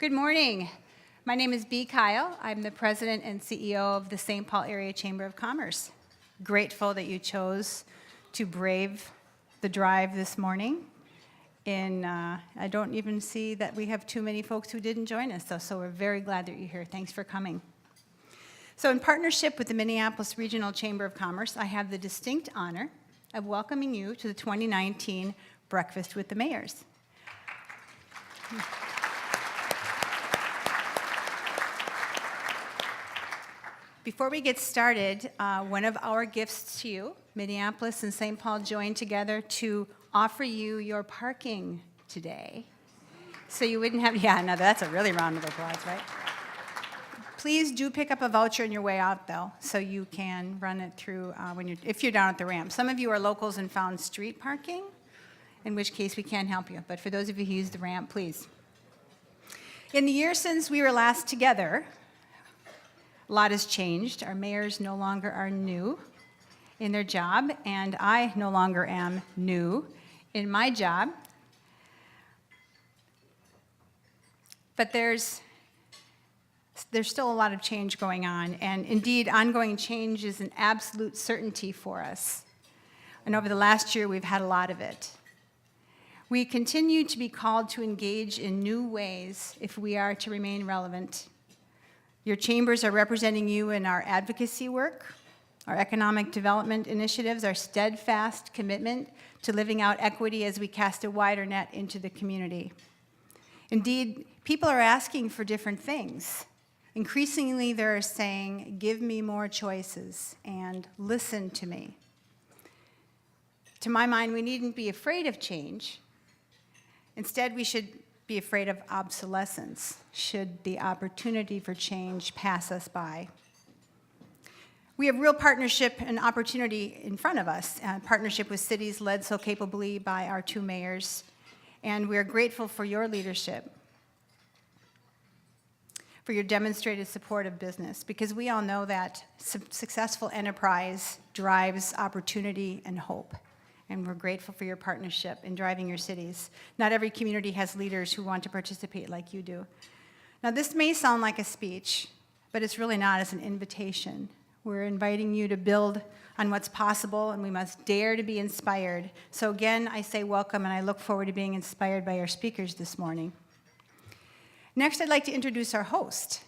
Good morning. My name is B. Kyle. I'm the president and CEO of the St. Paul Area Chamber of Commerce. Grateful that you chose to brave the drive this morning. I don't even see that we have too many folks who didn't join us, so we're very glad that you're here. Thanks for coming. So in partnership with the Minneapolis Regional Chamber of Commerce, I have the distinct honor of welcoming you to the 2019 Breakfast with the Mayors. Before we get started, one of our gifts to you, Minneapolis and St. Paul joined together to offer you your parking today. So you wouldn't have, that's a really round of applause, right? Please do pick up a voucher on your way out, though, so you can run it through if you're down at the ramp. Some of you are locals and found street parking, in which case we can't help you. But for those of you who use the ramp, please. In the year since we were last together, a lot has changed. Our mayors no longer are new in their job, and I no longer am new in my job. But there's still a lot of change going on, and indeed, ongoing change is an absolute certainty for us. And over the last year, we've had a lot of it. We continue to be called to engage in new ways if we are to remain relevant. Your chambers are representing you in our advocacy work, our economic development initiatives, our steadfast commitment to living out equity as we cast a wider net into the community. Indeed, people are asking for different things. Increasingly, they're saying, give me more choices and listen to me. To my mind, we needn't be afraid of change. Instead, we should be afraid of obsolescence should the opportunity for change pass us by. We have real partnership and opportunity in front of us, partnership with cities led so capably by our two mayors, and we are grateful for your leadership, for your demonstrated support of business, because we all know that successful enterprise drives opportunity and hope. And we're grateful for your partnership in driving your cities. Not every community has leaders who want to participate like you do. Now, this may sound like a speech, but it's really not. It's an invitation. We're inviting you to build on what's possible, and we must dare to be inspired. So again, I say welcome, and I look forward to being inspired by our speakers this morning. Next, I'd like to introduce our host,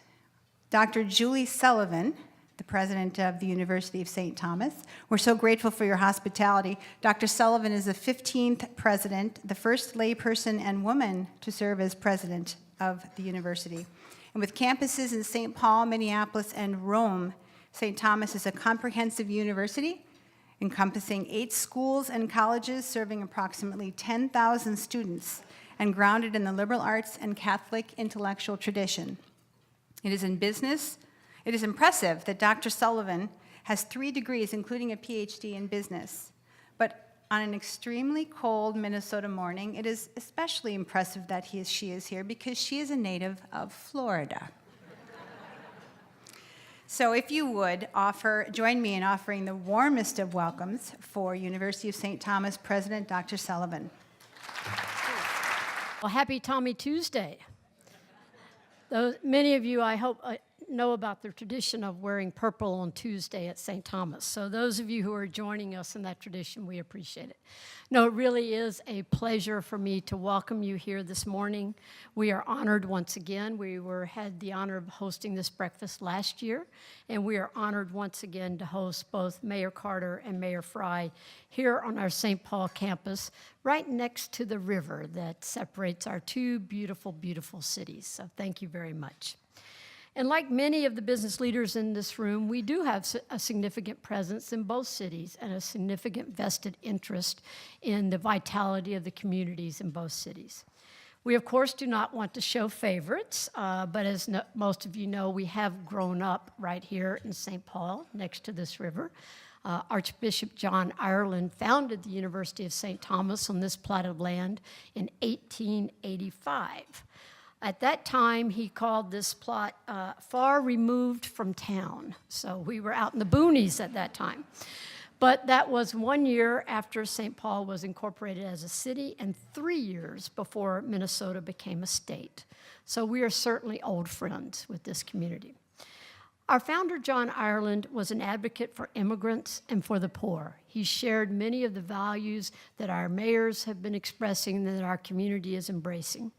Dr. Julie Sullivan, the president of the University of St. Thomas. We're so grateful for your hospitality. Dr. Sullivan is the 15th president, the first layperson and woman to serve as president of the university. And with campuses in St. Paul, Minneapolis, and Rome, St. Thomas is a comprehensive university encompassing 8 schools and colleges serving approximately 10,000 students and grounded in the liberal arts and Catholic intellectual tradition. It is impressive that Dr. Sullivan has 3 degrees, including a PhD in business. But on an extremely cold Minnesota morning, it is especially impressive that she is here because she is a native of Florida. So if you would join me in offering the warmest of welcomes for University of St. Thomas President Dr. Sullivan. Well, happy Tommy Tuesday. Many of you, I hope, know about the tradition of wearing purple on Tuesday at St. Thomas. So those of you who are joining us in that tradition, we appreciate it. No, it really is a pleasure for me to welcome you here this morning. We are honored once again. We had the honor of hosting this breakfast last year, and we are honored once again to host both Mayor Carter and Mayor Frey here on our St. Paul campus, right next to the river that separates our two beautiful, beautiful cities. So thank you very much. And like many of the business leaders in this room, we do have a significant presence in both cities and a significant vested interest in the vitality of the communities in both cities. We, of course, do not want to show favorites, but as most of you know, we have grown up right here in St. Paul, next to this river. Archbishop John Ireland founded the University of St. Thomas on this plot of land in 1885. At that time, he called this plot far removed from town. So we were out in the boonies at that time. But that was 1 year after St. Paul was incorporated as a city and 3 years before Minnesota became a state. So we are certainly old friends with this community. Our founder, John Ireland, was an advocate for immigrants and for the poor. He shared many of the values that our mayors have been expressing and that our community is embracing.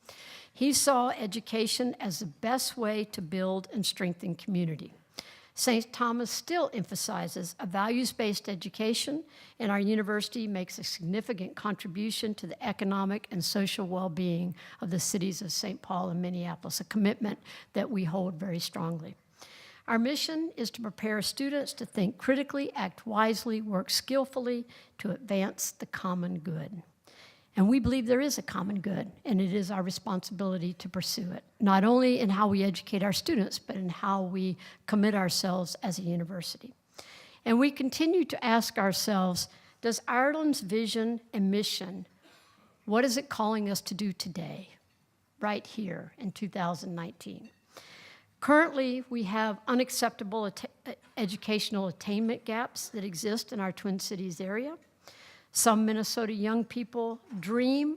He saw education as the best way to build and strengthen community. St. Thomas still emphasizes a values-based education, and our university makes a significant contribution to the economic and social well-being of the cities of St. Paul and Minneapolis, a commitment that we hold very strongly. Our mission is to prepare students to think critically, act wisely, work skillfully to advance the common good. And we believe there is a common good, and it is our responsibility to pursue it, not only in how we educate our students, but in how we commit ourselves as a university. And we continue to ask ourselves, does Ireland's vision and mission, what is it calling us to do today, right here in 2019? Currently, we have unacceptable educational attainment gaps that exist in our Twin Cities area. Some Minnesota young people dream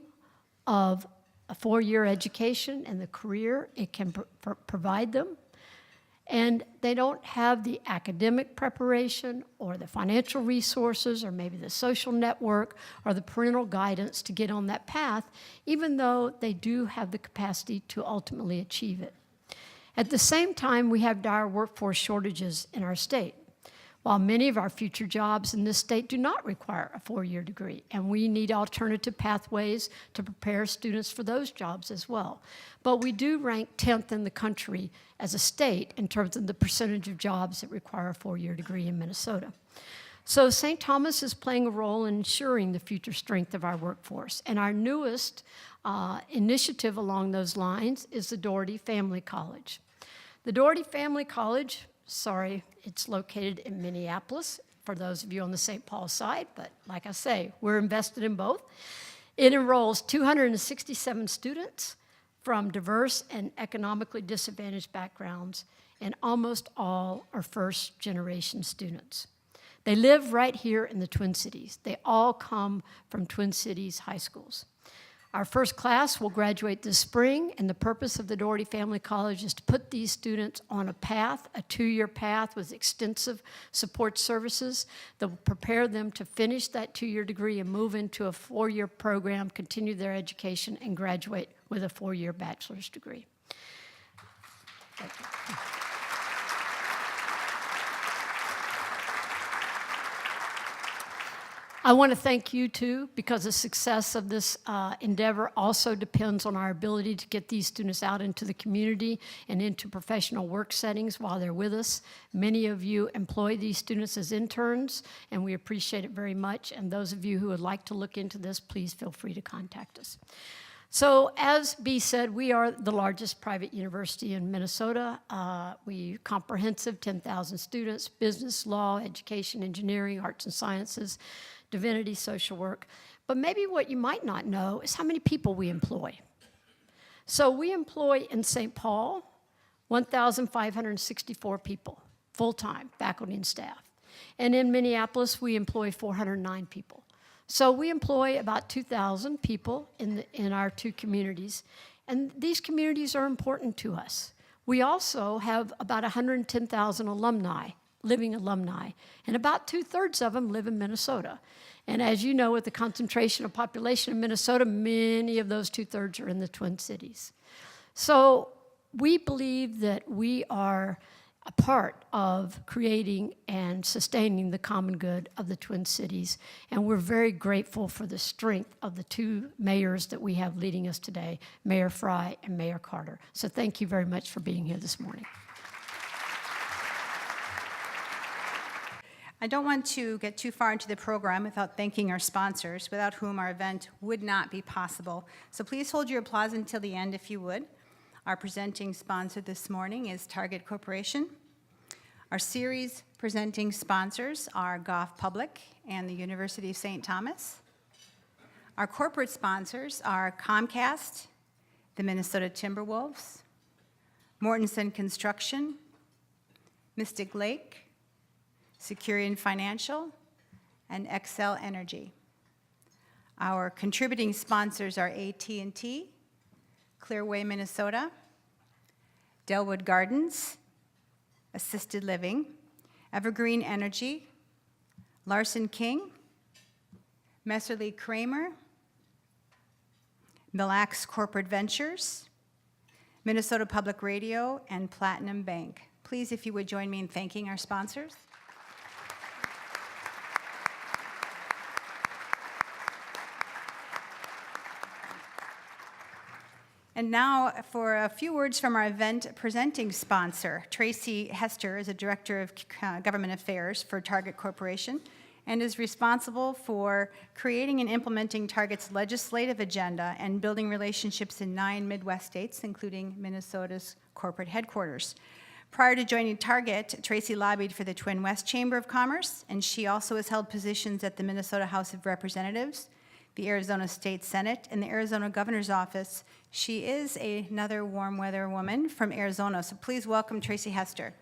of a 4-year education and the career it can provide them, and they don't have the academic preparation or the financial resources or maybe the social network or the parental guidance to get on that path, even though they do have the capacity to ultimately achieve it. At the same time, we have dire workforce shortages in our state. While many of our future jobs in this state do not require a 4-year degree, and we need alternative pathways to prepare students for those jobs as well. But we do rank 10th in the country as a state in terms of the percentage of jobs that require a 4-year degree in Minnesota. So St. Thomas is playing a role in ensuring the future strength of our workforce. And our newest initiative along those lines is the Doherty Family College. The Doherty Family College, it's located in Minneapolis, for those of you on the St. Paul side, but like I say, we're invested in both. It enrolls 267 students from diverse and economically disadvantaged backgrounds, and almost all are first-generation students. They live right here in the Twin Cities. They all come from Twin Cities high schools. Our first class will graduate this spring, and the purpose of the Doherty Family College is to put these students on a path, a 2-year path with extensive support services that will prepare them to finish that 2-year degree and move into a 4-year program, continue their education, and graduate with a 4-year bachelor's degree. Thank you. I want to thank you, too, because the success of this endeavor also depends on our ability to get these students out into the community and into professional work settings while they're with us. Many of you employ these students as interns, and we appreciate it very much. And those of you who would like to look into this, please feel free to contact us. So as Bea said, we are the largest private university in Minnesota. We comprehensive, 10,000 students, business, law, education, engineering, arts and sciences, divinity, social work. But maybe what you might not know is how many people we employ. So we employ in St. Paul 1,564 people, full-time, faculty and staff. And in Minneapolis, we employ 409 people. So we employ about 2,000 people in our two communities, and these communities are important to us. We also have about 110,000 alumni, living alumni, and about 2/3 of them live in Minnesota. And as you know, with the concentration of population in Minnesota, many of those 2/3 are in the Twin Cities. So we believe that we are a part of creating and sustaining the common good of the Twin Cities, and we're very grateful for the strength of the two mayors that we have leading us today, Mayor Frey and Mayor Carter. So thank you very much for being here this morning. I don't want to get too far into the program without thanking our sponsors, without whom our event would not be possible. So please hold your applause until the end if you would. Our presenting sponsor this morning is Target Corporation. Our series presenting sponsors are Goff Public and the University of St. Thomas. Our corporate sponsors are Comcast, the Minnesota Timberwolves, Mortensen Construction, Mystic Lake, Securian Financial, and Xcel Energy. Our contributing sponsors are AT&T, Clearway, Minnesota, Delwood Gardens, Assisted Living, Evergreen Energy, Larson King, Messerly Kramer, Mille Lacs Corporate Ventures, Minnesota Public Radio, and Platinum Bank. Please, if you would join me in thanking our sponsors. And now for a few words from our event presenting sponsor. Tracy Hester is a Director of Government Affairs for Target Corporation and is responsible for creating and implementing Target's legislative agenda and building relationships in 9 Midwest states, including Minnesota's corporate headquarters. Prior to joining Target, Tracy lobbied for the Twin West Chamber of Commerce, and she also has held positions at the Minnesota House of Representatives, the Arizona State Senate, and the Arizona Governor's Office. She is another warm weather woman from Arizona, so please welcome Tracy Hester.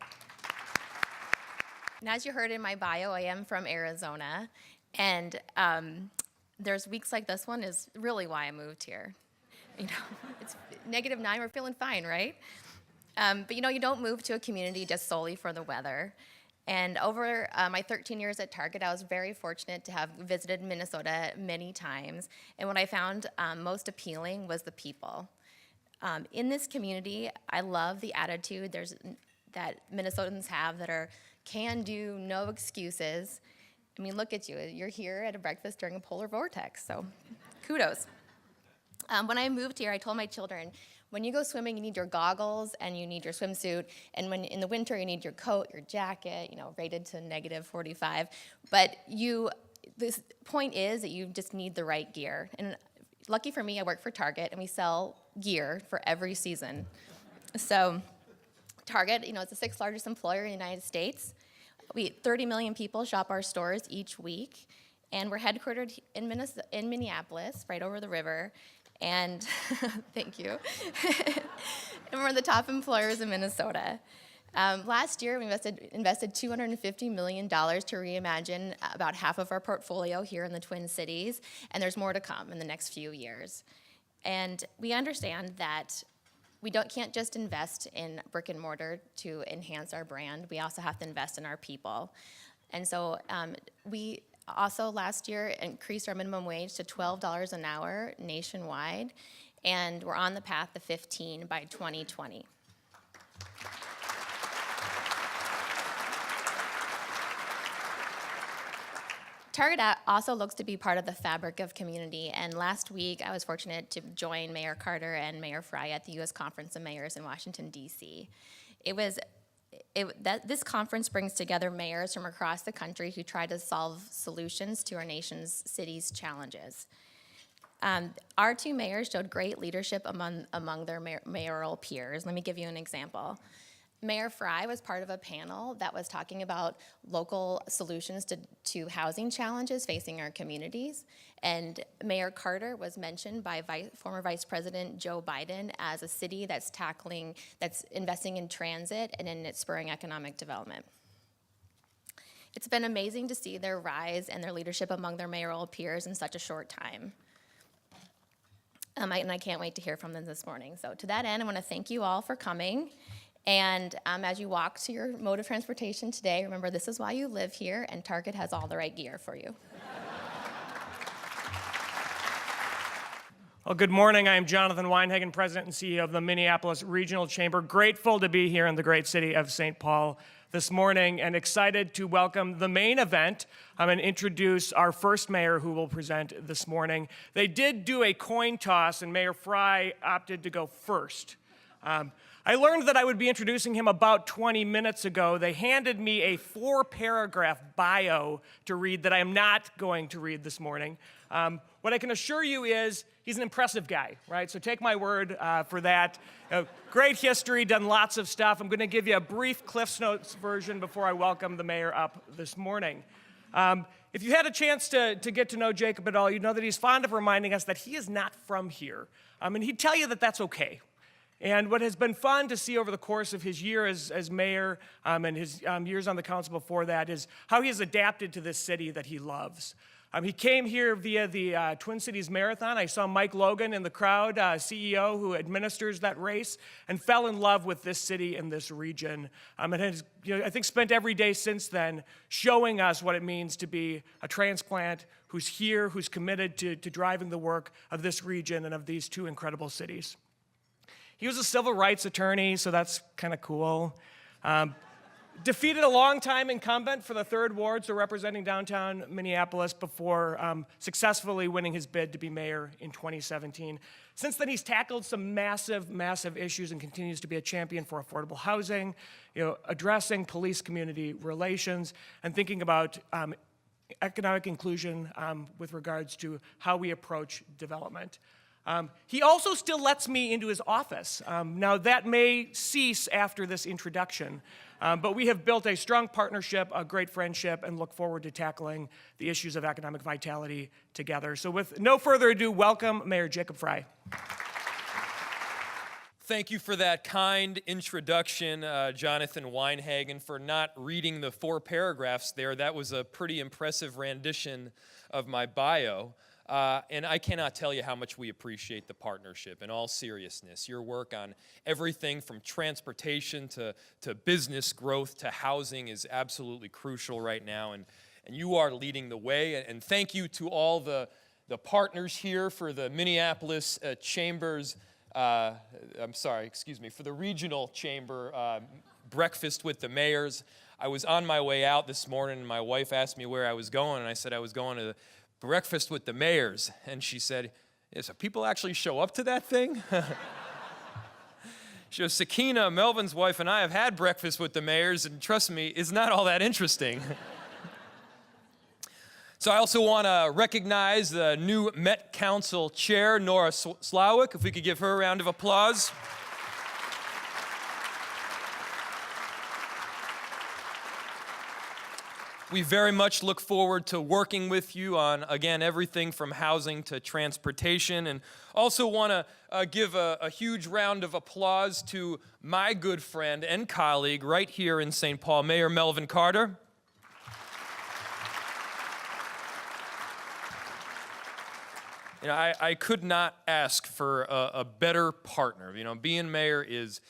And as you heard in my bio, I am from Arizona, and there's weeks like this one is really why I moved here. You know, it's -9, we're feeling fine, right? But you know, you don't move to a community just solely for the weather. And over my 13 years at Target, I was very fortunate to have visited Minnesota many times. And what I found most appealing was the people. In this community, I love the attitude that Minnesotans have that are can-do, no excuses. I mean, look at you. You're here at a breakfast during a polar vortex, so kudos. When I moved here, I told my children, when you go swimming, you need your goggles and you need your swimsuit, and when in the winter, you need your coat, your jacket, you know, rated to -45. But this point is that you just need the right gear. And lucky for me, I work for Target, and we sell gear for every season. So Target, you know, it's the 6th largest employer in the United States. 30 million people shop our stores each week, and we're headquartered in Minneapolis, right over the river. And thank you. And we're the top employers in Minnesota. Last year, we invested $250 million to reimagine about half of our portfolio here in the Twin Cities, and there's more to come in the next few years. And we understand that we can't just invest in brick and mortar to enhance our brand. We also have to invest in our people. And so we also last year increased our minimum wage to $12 an hour nationwide, and we're on the path to 15 by 2020. Target also looks to be part of the fabric of community, and last week I was fortunate to join Mayor Carter and Mayor Frey at the U.S. Conference of Mayors in Washington, D.C. This conference brings together mayors from across the country who try to solve solutions to our nation's cities' challenges. Our 2 mayors showed great leadership among their mayoral peers. Let me give you an example. Mayor Frey was part of a panel that was talking about local solutions to housing challenges facing our communities. And Mayor Carter was mentioned by former Vice President Joe Biden as a city that's investing in transit and in its spurring economic development. It's been amazing to see their rise and their leadership among their mayoral peers in such a short time. And I can't wait to hear from them this morning. So to that end, I want to thank you all for coming. And as you walk to your mode of transportation today, remember this is why you live here, and Target has all the right gear for you. Well, good morning. I am Jonathan Weinhagen, President and CEO of the Minneapolis Regional Chamber. Grateful to be here in the great city of St. Paul this morning, and excited to welcome the main event and introduce our first mayor who will present this morning. They did do a coin toss, and Mayor Frey opted to go first. I learned that I would be introducing him about 20 minutes ago. They handed me a 4-paragraph bio to read that I am not going to read this morning. What I can assure you is he's an impressive guy, right? So take my word for that. Great history, done lots of stuff. I'm going to give you a brief Cliff's Notes version before I welcome the mayor up this morning. If you had a chance to get to know Jacob at all, you know that he's fond of reminding us that he is not from here. And he'd tell you that that's okay. And what has been fun to see over the course of his year as mayor and his years on the council before that is how he has adapted to this city that he loves. He came here via the Twin Cities Marathon. I saw Mike Logan in the crowd, CEO who administers that race, and fell in love with this city and this region. And has, I think, spent every day since then showing us what it means to be a transplant who's here, who's committed to driving the work of this region and of these two incredible cities. He was a civil rights attorney, so that's kind of cool. Defeated a longtime incumbent for the 3rd Ward, so representing downtown Minneapolis, before successfully winning his bid to be mayor in 2017. Since then, he's tackled some massive, massive issues and continues to be a champion for affordable housing, addressing police-community relations, and thinking about economic inclusion with regards to how we approach development. He also still lets me into his office. Now, that may cease after this introduction, but we have built a strong partnership, a great friendship, and look forward to tackling the issues of economic vitality together. So with no further ado, welcome Mayor Jacob Frey. Thank you for that kind introduction, Jonathan Weinhagen, for not reading the 4 paragraphs there. That was a pretty impressive rendition of my bio. And I cannot tell you how much we appreciate the partnership. In all seriousness, your work on everything from transportation to business growth to housing is absolutely crucial right now, and you are leading the way. And thank you to all the partners here for the Minneapolis Chambers, for the Regional Chamber Breakfast with the Mayors. I was on my way out this morning, and my wife asked me where I was going, and I said I was going to the Breakfast with the Mayors, and she said, yeah, so people actually show up to that thing? She goes, Sakina, Melvin's wife, and I have had breakfast with the mayors, and trust me, it's not all that interesting. So I also want to recognize the new Met Council Chair, Nora Slawick, if we could give her a round of applause. We very much look forward to working with you on, again, everything from housing to transportation. And also want to give a huge round of applause to my good friend and colleague right here in St. Paul, Mayor Melvin Carter. I could not ask for a better partner. Being mayor is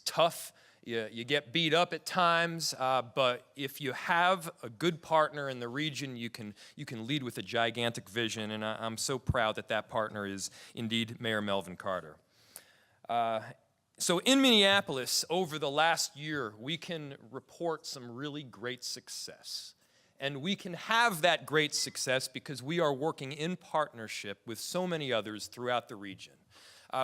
tough. You get beat up at times, but if you have a good partner in the region, you can lead with a gigantic vision, and I'm so proud that partner is indeed Mayor Melvin Carter. So in Minneapolis, over the last year, we can report some really great success. And we can have that great success because we are working in partnership with so many others throughout the region.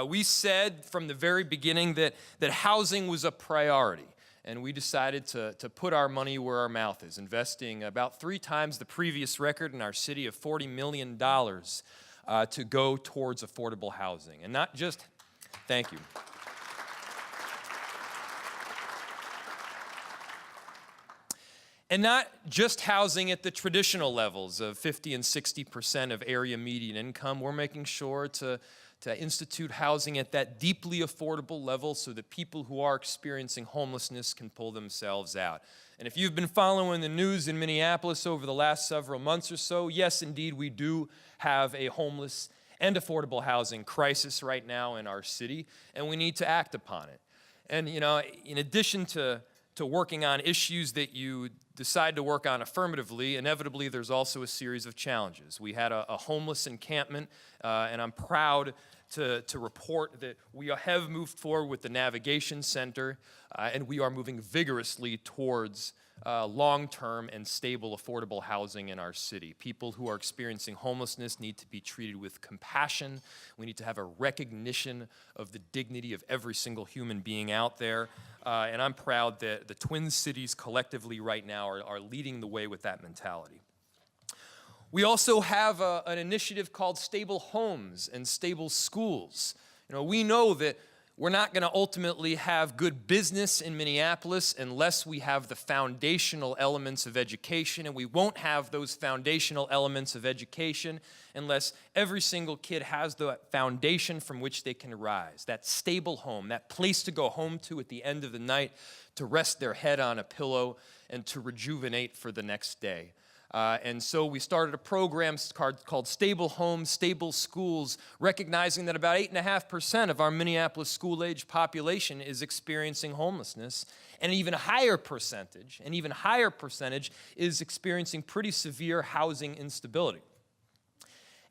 We said from the very beginning that housing was a priority, and we decided to put our money where our mouth is, investing about 3 times the previous record in our city of $40 million to go towards affordable housing. And not just, thank you. And not just housing at the traditional levels of 50 and 60% of area median income. We're making sure to institute housing at that deeply affordable level so that people who are experiencing homelessness can pull themselves out. And if you've been following the news in Minneapolis over the last several months or so, yes, indeed, we do have a homeless and affordable housing crisis right now in our city, and we need to act upon it. And, in addition to working on issues that you decide to work on affirmatively, inevitably there's also a series of challenges. We had a homeless encampment, and I'm proud to report that we have moved forward with the Navigation Center, and we are moving vigorously towards long-term and stable affordable housing in our city. People who are experiencing homelessness need to be treated with compassion. We need to have a recognition of the dignity of every single human being out there. And I'm proud that the Twin Cities collectively right now are leading the way with that mentality. We also have an initiative called Stable Homes and Stable Schools. We know that we're not going to ultimately have good business in Minneapolis unless we have the foundational elements of education, and we won't have those foundational elements of education unless every single kid has the foundation from which they can rise, that stable home, that place to go home to at the end of the night, to rest their head on a pillow and to rejuvenate for the next day. And so we started a program called Stable Homes, Stable Schools, recognizing that about 8.5% of our Minneapolis school-age population is experiencing homelessness, and an even higher percentage is experiencing pretty severe housing instability.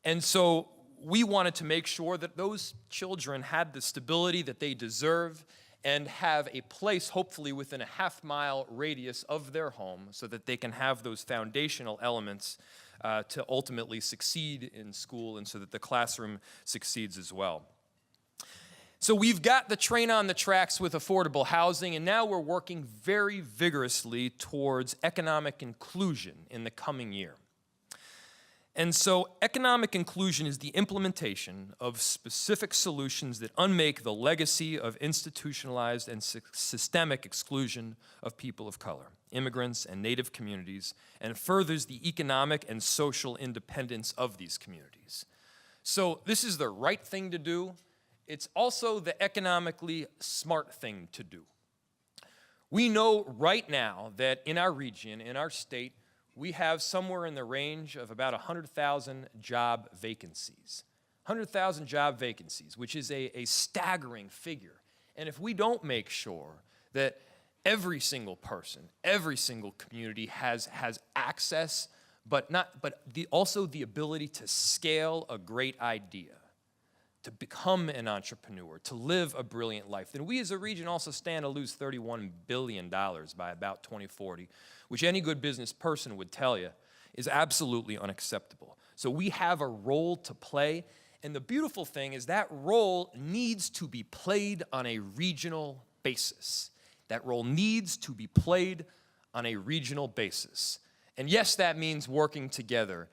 And so we wanted to make sure that those children had the stability that they deserve and have a place, hopefully within a half-mile radius of their home, so that they can have those foundational elements to ultimately succeed in school, and so that the classroom succeeds as well. So we've got the train on the tracks with affordable housing, and now we're working very vigorously towards economic inclusion in the coming year. And so economic inclusion is the implementation of specific solutions that unmake the legacy of institutionalized and systemic exclusion of people of color, immigrants, and Native communities, and furthers the economic and social independence of these communities. So this is the right thing to do. It's also the economically smart thing to do. We know right now that in our region, in our state, we have somewhere in the range of about 100,000 job vacancies. 100,000 job vacancies, which is a staggering figure. And if we don't make sure that every single person, every single community has access, but also the ability to scale a great idea, to become an entrepreneur, to live a brilliant life, then we as a region also stand to lose $31 billion by about 2040, which any good business person would tell you is absolutely unacceptable. So we have a role to play, and the beautiful thing is that role needs to be played on a regional basis. That role needs to be played on a regional basis. And yes, that means working together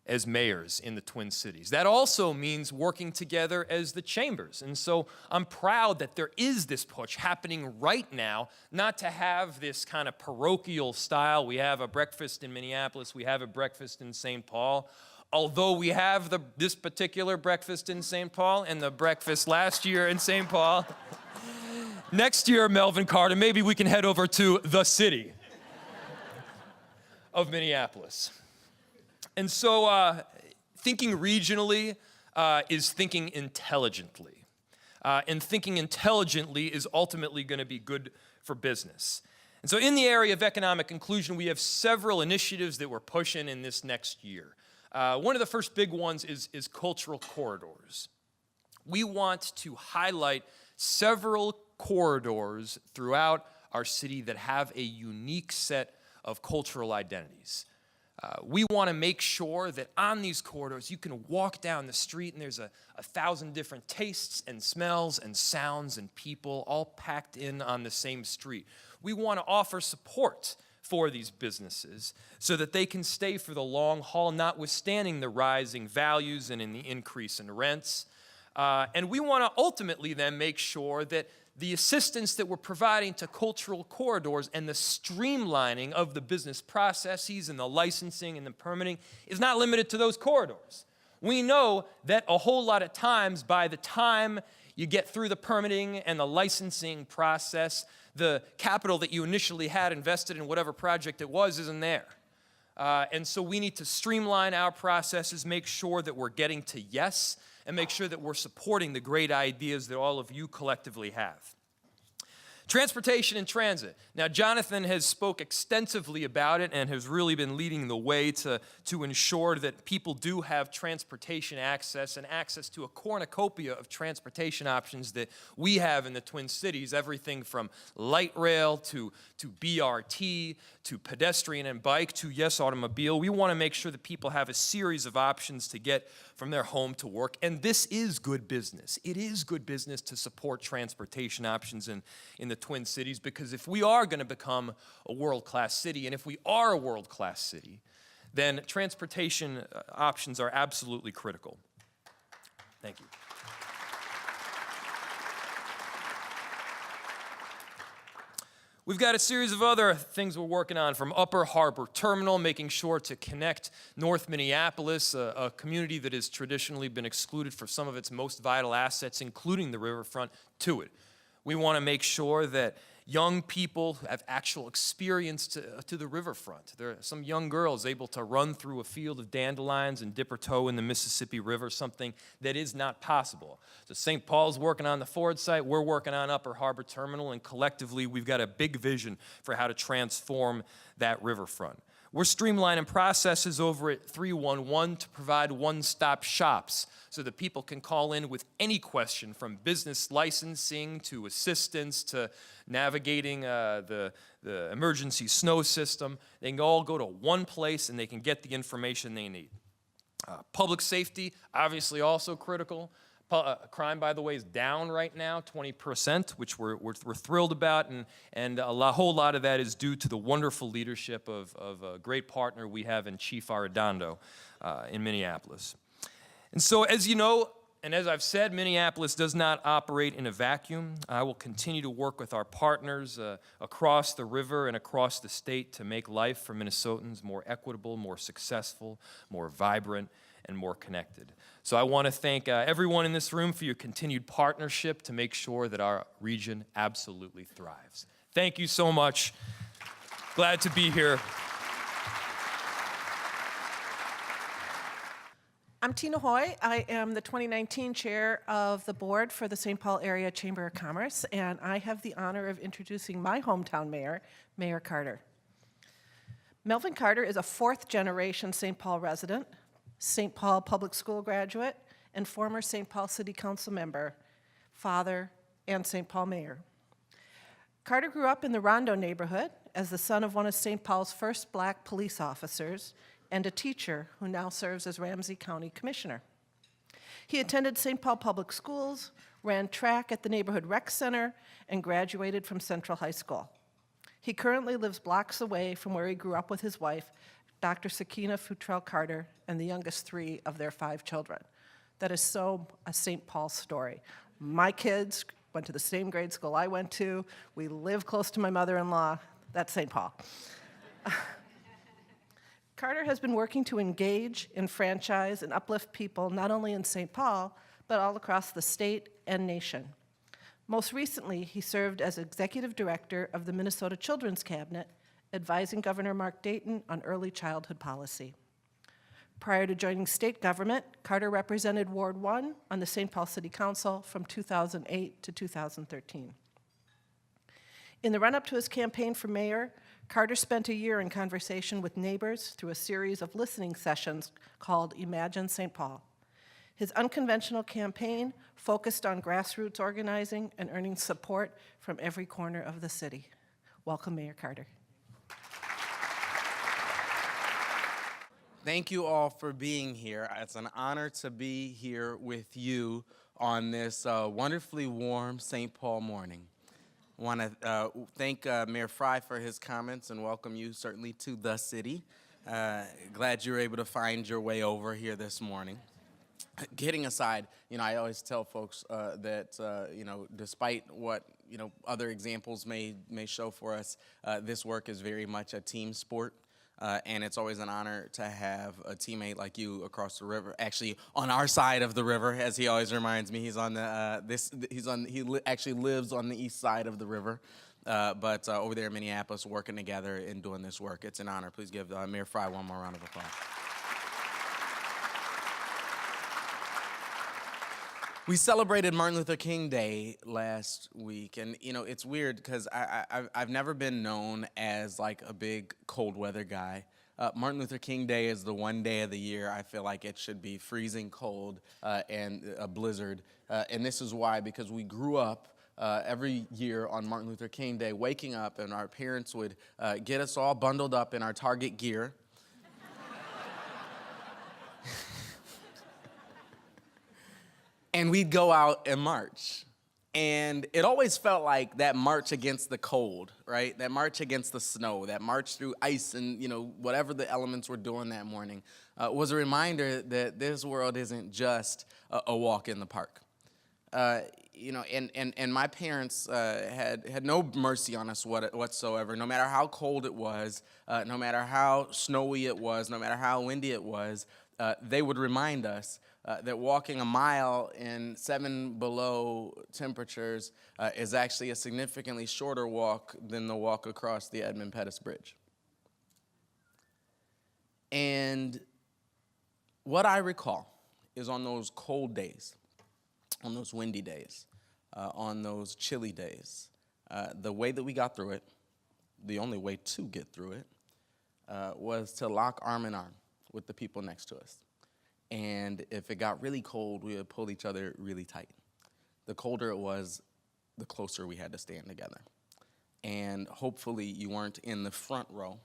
as mayors in the Twin Cities. That also means working together as the chambers. And so I'm proud that there is this push happening right now, not to have this kind of parochial style. We have a breakfast in Minneapolis, we have a breakfast in St. Paul. Although we have this particular breakfast in St. Paul and the breakfast last year in St. Paul, next year, Melvin Carter, maybe we can head over to the city of Minneapolis. And so thinking regionally is thinking intelligently. And thinking intelligently is ultimately going to be good for business. And so in the area of economic inclusion, we have several initiatives that we're pushing in this next year. One of the first big ones is cultural corridors. We want to highlight several corridors throughout our city that have a unique set of cultural identities. We want to make sure that on these corridors you can walk down the street and there's 1,000 different tastes and smells and sounds and people all packed in on the same street. We want to offer support for these businesses so that they can stay for the long haul, notwithstanding the rising values and in the increase in rents. And we want to ultimately then make sure that the assistance that we're providing to cultural corridors and the streamlining of the business processes and the licensing and the permitting is not limited to those corridors. We know that a whole lot of times, by the time you get through the permitting and the licensing process, the capital that you initially had invested in whatever project it was isn't there. And so we need to streamline our processes, make sure that we're getting to yes, and make sure that we're supporting the great ideas that all of you collectively have. Transportation and transit. Now, Jonathan has spoke extensively about it and has really been leading the way to ensure that people do have transportation access and access to a cornucopia of transportation options that we have in the Twin Cities, everything from light rail to BRT to pedestrian and bike to, yes, automobile. We want to make sure that people have a series of options to get from their home to work, and this is good business. It is good business to support transportation options in the Twin Cities, because if we are going to become a world-class city, and if we are a world-class city, then transportation options are absolutely critical. Thank you. We've got a series of other things we're working on, from Upper Harbor Terminal, making sure to connect North Minneapolis, a community that has traditionally been excluded for some of its most vital assets, including the riverfront, to it. We want to make sure that young people have actual experience to the riverfront. There are some young girls able to run through a field of dandelions and dip her toe in the Mississippi River, something that is not possible. So St. Paul's working on the Ford site, we're working on Upper Harbor Terminal, and collectively we've got a big vision for how to transform that riverfront. We're streamlining processes over at 311 to provide one-stop shops so that people can call in with any question, from business licensing to assistance to navigating the emergency snow system. They can all go to one place and they can get the information they need. Public safety, obviously also critical. Crime, by the way, is down right now, 20%, which we're thrilled about, and a whole lot of that is due to the wonderful leadership of a great partner we have in Chief Arredondo in Minneapolis. And so, as you know, and as I've said, Minneapolis does not operate in a vacuum. I will continue to work with our partners across the river and across the state to make life for Minnesotans more equitable, more successful, more vibrant, and more connected. So I want to thank everyone in this room for your continued partnership to make sure that our region absolutely thrives. Thank you so much. Glad to be here. I'm Tina Hoy. I am the 2019 chair of the board for the St. Paul Area Chamber of Commerce, and I have the honor of introducing my hometown mayor, Mayor Carter. Melvin Carter is a fourth-generation St. Paul resident, St. Paul Public School graduate, and former St. Paul City Council member, father, and St. Paul mayor. Carter grew up in the Rondo neighborhood as the son of one of St. Paul's first black police officers and a teacher who now serves as Ramsey County Commissioner. He attended St. Paul Public Schools, ran track at the neighborhood rec center, and graduated from Central High School. He currently lives blocks away from where he grew up with his wife, Dr. Sakina Futrell Carter, and the youngest 3 of their 5 children. That is so a St. Paul story. My kids went to the same grade school I went to. We live close to my mother-in-law. That's St. Paul. Carter has been working to engage, enfranchise, and uplift people not only in St. Paul, but all across the state and nation. Most recently, he served as executive director of the Minnesota Children's Cabinet, advising Governor Mark Dayton on early childhood policy. Prior to joining state government, Carter represented Ward 1 on the St. Paul City Council from 2008 to 2013. In the run-up to his campaign for mayor, Carter spent a year in conversation with neighbors through a series of listening sessions called Imagine St. Paul. His unconventional campaign focused on grassroots organizing and earning support from every corner of the city. Welcome, Mayor Carter. Thank you all for being here. It's an honor to be here with you on this wonderfully warm St. Paul morning. I want to thank Mayor Frey for his comments and welcome you certainly to the city. Glad you were able to find your way over here this morning. Kidding aside, I always tell folks that, despite what, other examples may show for us, this work is very much a team sport. And it's always an honor to have a teammate like you across the river, actually on our side of the river, as he always reminds me. He's on the actually lives on the east side of the river, but over there in Minneapolis, working together and doing this work. It's an honor. Please give Mayor Frey one more round of applause. We celebrated Martin Luther King Day last week, and it's weird because I've never been known as like a big cold weather guy. Martin Luther King Day is the one day of the year I feel like it should be freezing cold and a blizzard, and this is why, because we grew up every year on Martin Luther King Day waking up, and our parents would get us all bundled up in our Target gear. And we'd go out and march. And it always felt like that march against the cold, right? That march against the snow, that march through ice and, whatever the elements were doing that morning was a reminder that this world isn't just a walk in the park. and my parents had no mercy on us whatsoever. No matter how cold it was, no matter how snowy it was, no matter how windy it was, they would remind us that walking a mile in 7 below temperatures is actually a significantly shorter walk than the walk across the Edmund Pettus Bridge. And what I recall is on those cold days, on those windy days, on those chilly days, the way that we got through it, the only way to get through it, was to lock arm in arm with the people next to us. And if it got really cold, we would pull each other really tight. The colder it was, the closer we had to stand together. And hopefully you weren't in the front row,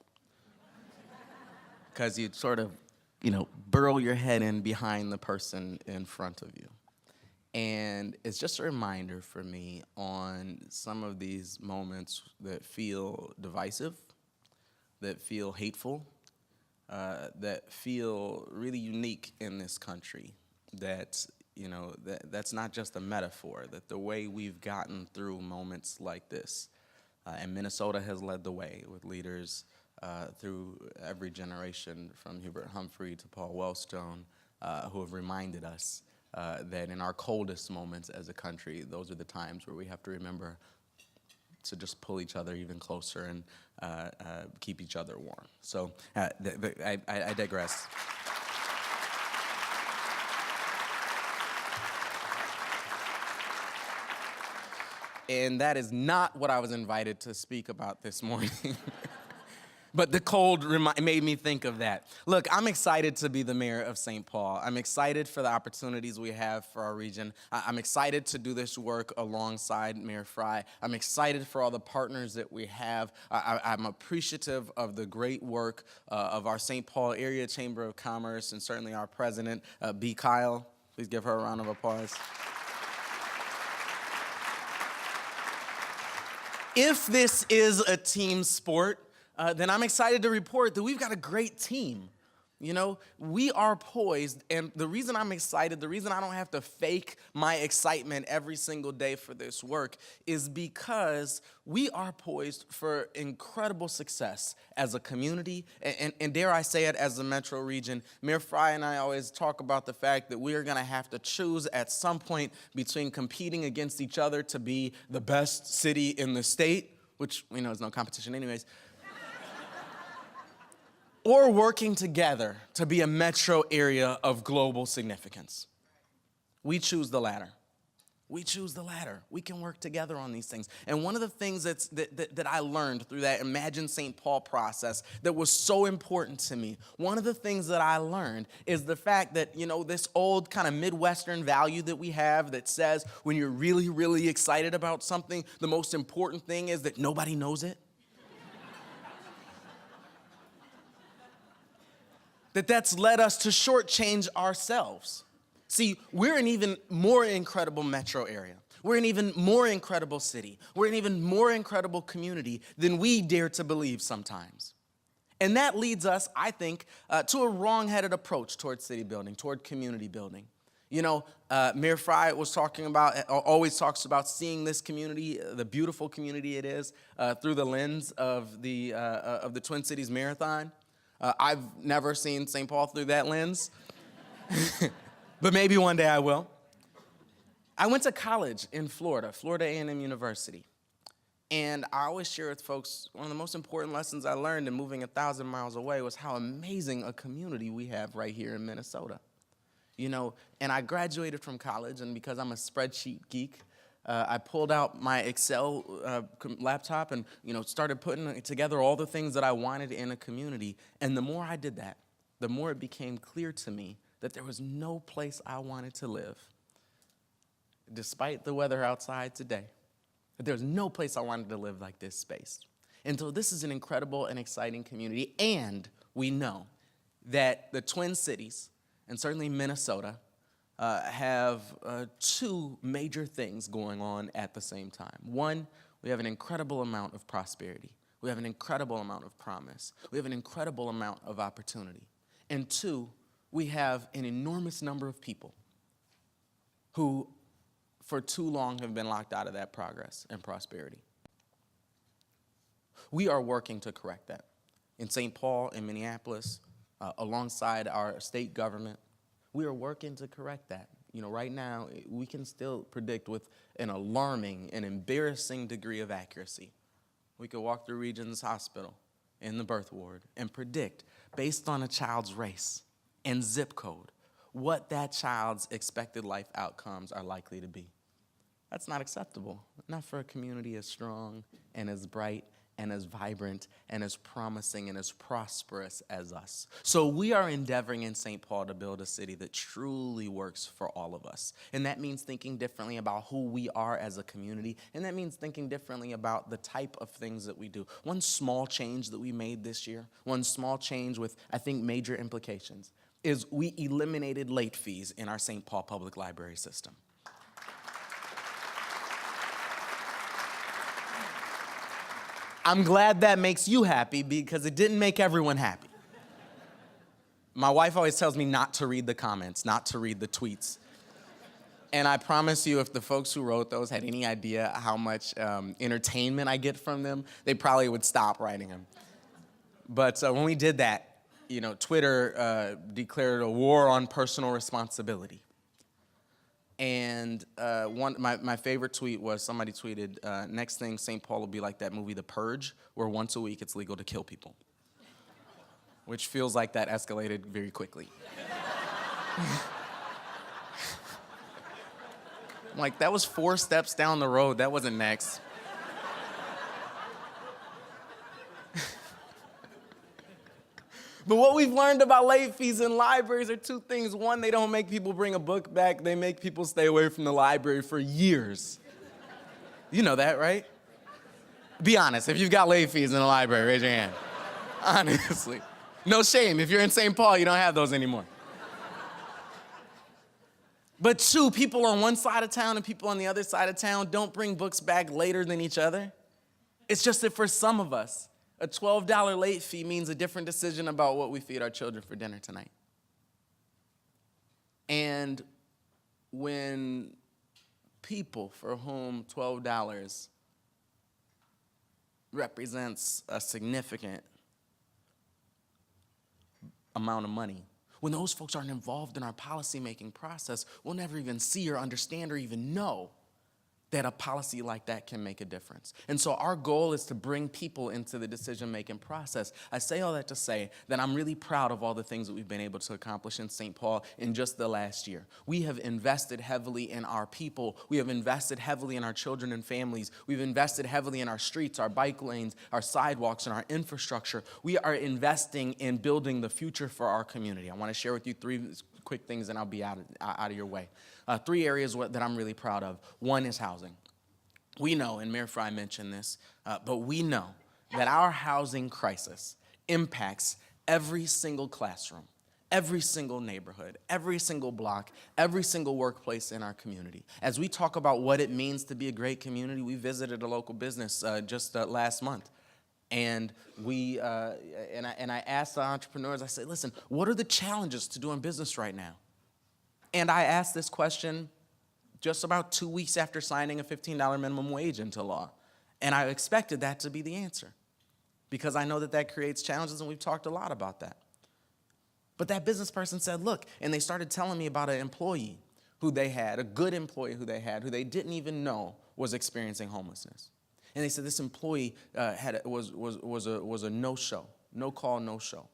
because you'd sort of, burrow your head in behind the person in front of you. And it's just a reminder for me on some of these moments that feel divisive, that feel hateful, that feel really unique in this country, that, that's not just a metaphor, that the way we've gotten through moments like this, and Minnesota has led the way with leaders through every generation, from Hubert Humphrey to Paul Wellstone, who have reminded us that in our coldest moments as a country, those are the times where we have to remember to just pull each other even closer and keep each other warm. So I digress. And that is not what I was invited to speak about this morning. But the cold made me think of that. Look, I'm excited to be the mayor of St. Paul. I'm excited for the opportunities we have for our region. I'm excited to do this work alongside Mayor Frey. I'm excited for all the partners that we have. I'm appreciative of the great work of our St. Paul Area Chamber of Commerce, and certainly our president, B. Kyle. Please give her a round of applause. If this is a team sport, then I'm excited to report that we've got a great team. We are poised, and the reason I'm excited, the reason I don't have to fake my excitement every single day for this work, is because we are poised for incredible success as a community, and dare I say it, as the metro region. Mayor Frey and I always talk about the fact that we are gonna have to choose at some point between competing against each other to be the best city in the state, which we know is no competition anyways, or working together to be a metro area of global significance. We choose the latter. We choose the latter. We can work together on these things. And one of the things that I learned through that Imagine St. Paul process that was so important to me, one of the things that I learned is the fact that, this old kind of Midwestern value that we have that says when you're really, really excited about something, the most important thing is that nobody knows it. That's led us to shortchange ourselves. See, we're an even more incredible metro area. We're an even more incredible city. We're an even more incredible community than we dare to believe sometimes. And that leads us, I think, to a wrong-headed approach toward city building, toward community building. Mayor Frey always talks about seeing this community, the beautiful community it is, through the lens of the Twin Cities Marathon. I've never seen St. Paul through that lens, but maybe one day I will. I went to college in Florida A&M University, and I always share with folks one of the most important lessons I learned in moving 1,000 miles away was how amazing a community we have right here in Minnesota. And I graduated from college, and because I'm a spreadsheet geek, I pulled out my Excel laptop and started putting together all the things that I wanted in a community. And the more I did that, the more it became clear to me that there was no place I wanted to live, despite the weather outside today, that there was no place I wanted to live like this space. And so this is an incredible and exciting community, and we know that the Twin Cities, and certainly Minnesota, have two major things going on at the same time. One, we have an incredible amount of prosperity. We have an incredible amount of promise. We have an incredible amount of opportunity. And two, we have an enormous number of people who for too long have been locked out of that progress and prosperity. We are working to correct that. In St. Paul, in Minneapolis, alongside our state government, we are working to correct that. You know, right now, we can still predict with an alarming and embarrassing degree of accuracy. We could walk through Regions Hospital in the birth ward and predict, based on a child's race and zip code, what that child's expected life outcomes are likely to be. That's not acceptable, not for a community as strong and as bright and as vibrant and as promising and as prosperous as us. So we are endeavoring in St. Paul to build a city that truly works for all of us. And that means thinking differently about who we are as a community, and that means thinking differently about the type of things that we do. One small change that we made this year, one small change with, I think, major implications, is we eliminated late fees in our St. Paul Public Library system. I'm glad that makes you happy because it didn't make everyone happy. My wife always tells me not to read the comments, not to read the tweets. And I promise you, if the folks who wrote those had any idea how much entertainment I get from them, they probably would stop writing them. But when we did that, you know, Twitter declared a war on personal responsibility. And my favorite tweet was somebody tweeted, next thing St. Paul will be like that movie The Purge, where once a week it's legal to kill people. Which feels like that escalated very quickly. I'm like, that was 4 steps down the road. That wasn't next. But what we've learned about late fees in libraries are 2 things. One, they don't make people bring a book back. They make people stay away from the library for years. You know that, right? Be honest. If you've got late fees in the library, raise your hand. Honestly. No shame. If you're in St. Paul, you don't have those anymore. But 2, people on one side of town and people on the other side of town don't bring books back later than each other. It's just that for some of us, a $12 late fee means a different decision about what we feed our children for dinner tonight. And when people for whom $12 represents a significant amount of money, when those folks aren't involved in our policymaking process, we'll never even see or understand or even know that a policy like that can make a difference. And so our goal is to bring people into the decision-making process. I say all that to say that I'm really proud of all the things that we've been able to accomplish in St. Paul in just the last year. We have invested heavily in our people. We have invested heavily in our children and families. We've invested heavily in our streets, our bike lanes, our sidewalks, and our infrastructure. We are investing in building the future for our community. I want to share with you 3 quick things and I'll be out of your way. 3 areas that I'm really proud of. One is housing. We know, and Mayor Frey mentioned this, but we know that our housing crisis impacts every single classroom, every single neighborhood, every single block, every single workplace in our community. As we talk about what it means to be a great community, we visited a local business just last month. And I asked the entrepreneurs, I said, listen, what are the challenges to doing business right now? And I asked this question just about 2 weeks after signing a $15 minimum wage into law. And I expected that to be the answer because I know that that creates challenges, and we've talked a lot about that. But that business person said, look, and they started telling me about an employee who they had, a good employee who they had, who they didn't even know was experiencing homelessness. And they said this employee was a no-show, no-call, no-show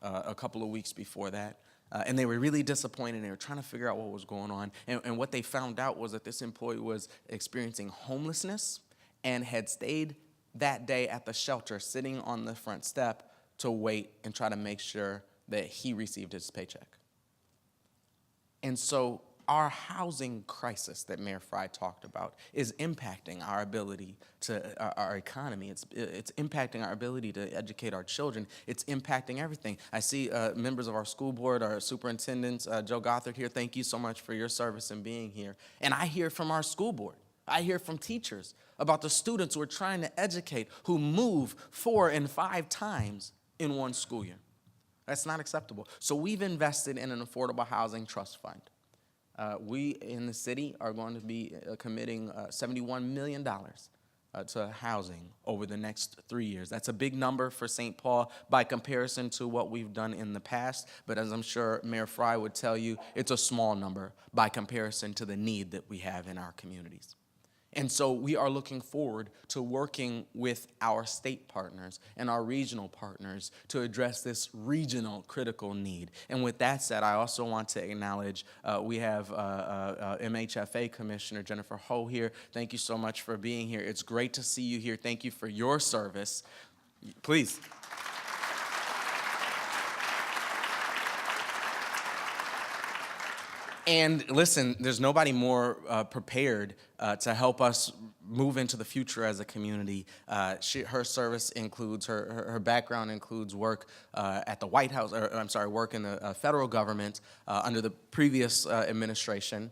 a couple of weeks before that. And they were really disappointed. They were trying to figure out what was going on. And what they found out was that this employee was experiencing homelessness and had stayed that day at the shelter, sitting on the front step to wait and try to make sure that he received his paycheck. And so our housing crisis that Mayor Frey talked about is impacting our ability to, our economy. It's impacting our ability to educate our children. It's impacting everything. I see members of our school board, our superintendents, Joe Gothard here. Thank you so much for your service and being here. And I hear from our school board. I hear from teachers about the students who are trying to educate who move 4 and 5 times in one school year. That's not acceptable. So we've invested in an affordable housing trust fund. We in the city are going to be committing $71 million to housing over the next 3 years. That's a big number for St. Paul by comparison to what we've done in the past, but as I'm sure Mayor Frey would tell you, it's a small number by comparison to the need that we have in our communities. And so we are looking forward to working with our state partners and our regional partners to address this regional critical need. And with that said, I also want to acknowledge we have MHFA Commissioner Jennifer Ho here. Thank you so much for being here. It's great to see you here. Thank you for your service. Please. And listen, there's nobody more prepared to help us move into the future as a community. Her service includes, her background includes work at the White House, work in the federal government under the previous administration,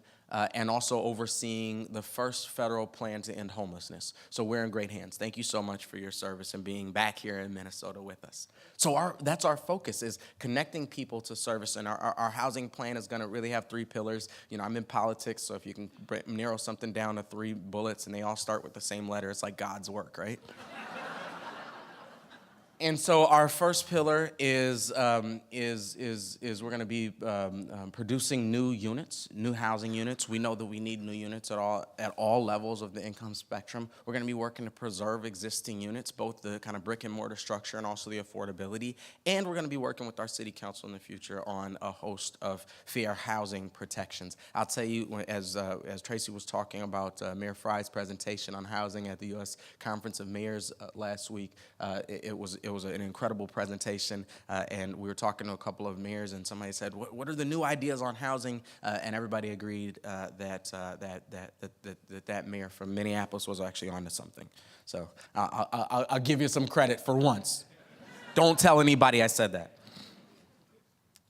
and also overseeing the first federal plan to end homelessness. So we're in great hands. Thank you so much for your service and being back here in Minnesota with us. So that's our focus, is connecting people to service. And our housing plan is gonna really have 3 pillars. You know, I'm in politics, so if you can narrow something down to 3 bullets and they all start with the same letter, it's like God's work, right? And so our first pillar is we're going to be producing new units, new housing units. We know that we need new units at all levels of the income spectrum. We're going to be working to preserve existing units, both the kind of brick and mortar structure and also the affordability. And we're going to be working with our city council in the future on a host of fair housing protections. I'll tell you, as Tracy was talking about Mayor Frey's presentation on housing at the U.S. Conference of Mayors last week, it was an incredible presentation, and we were talking to a couple of mayors, and somebody said, "What are the new ideas on housing?" And everybody agreed that mayor from Minneapolis was actually onto something. So I'll give you some credit for once. Don't tell anybody I said that.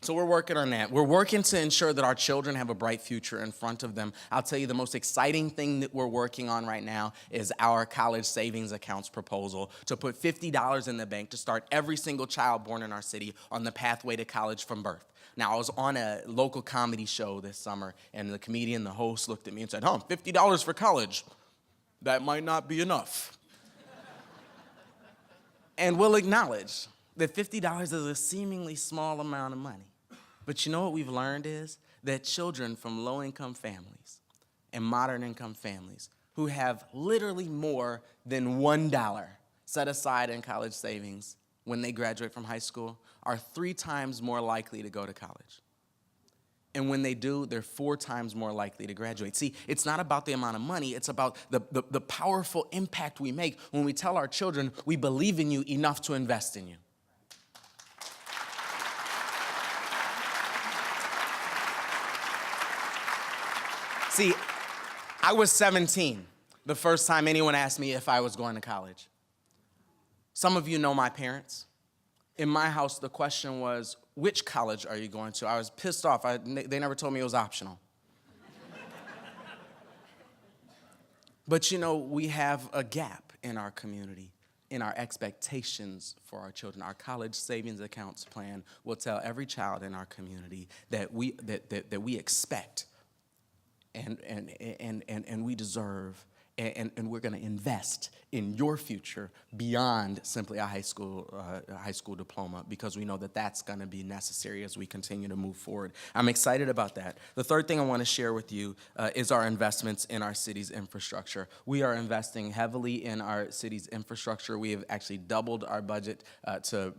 So we're working on that. We're working to ensure that our children have a bright future in front of them. I'll tell you, the most exciting thing that we're working on right now is our college savings accounts proposal to put $50 in the bank to start every single child born in our city on the pathway to college from birth. Now, I was on a local comedy show this summer, and the comedian, the host, looked at me and said, $50 for college. That might not be enough. And we'll acknowledge that $50 is a seemingly small amount of money. But you know what we've learned is that children from low-income families and modern-income families who have literally more than $1 set aside in college savings when they graduate from high school are 3 times more likely to go to college. And when they do, they're 4 times more likely to graduate. See, it's not about the amount of money, it's about the powerful impact we make when we tell our children we believe in you enough to invest in you. See, I was 17 the first time anyone asked me if I was going to college. Some of you know my parents. In my house, the question was, which college are you going to? I was pissed off. They never told me it was optional. But you know, we have a gap in our community, in our expectations for our children. Our college savings accounts plan will tell every child in our community that we expect and we deserve, and we're going to invest in your future beyond simply a high school diploma, because we know that that's going to be necessary as we continue to move forward. I'm excited about that. The third thing I want to share with you is our investments in our city's infrastructure. We are investing heavily in our city's infrastructure. We have actually doubled our budget to